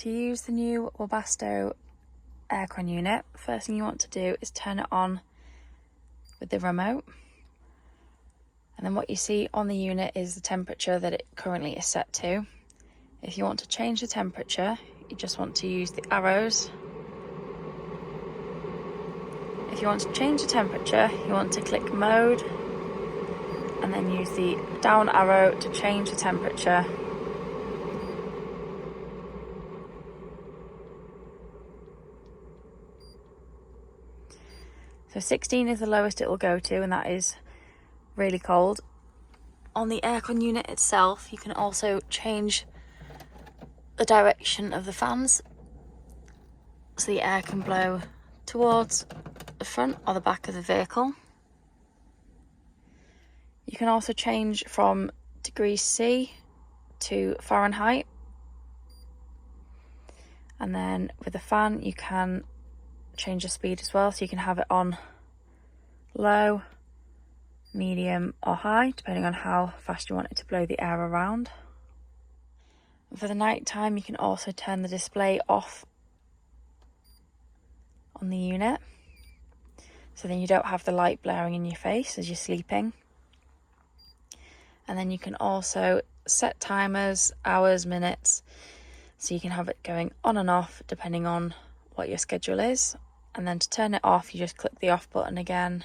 To use the new Webasto aircon unit, first thing you want to do is turn it on with the remote. And then what you see on the unit is the temperature that it currently is set to. If you want to change the temperature, you just want to use the arrows. If you want to change the temperature, you want to click mode and then use the down arrow to change the temperature. So 16 is the lowest it will go to, and that is really cold. On the aircon unit itself, you can also change the direction of the fans so the air can blow towards the front or the back of the vehicle. You can also change from degrees C to Fahrenheit. And then with the fan, you can change the speed as well, so you can have it on low, medium or high, depending on how fast you want it to blow the air around. For the night time, you can also turn the display off on the unit, so then you don't have the light blaring in your face as you're sleeping. And then you can also set timers, hours, minutes, so you can have it going on and off depending on what your schedule is. And then to turn it off, you just click the off button again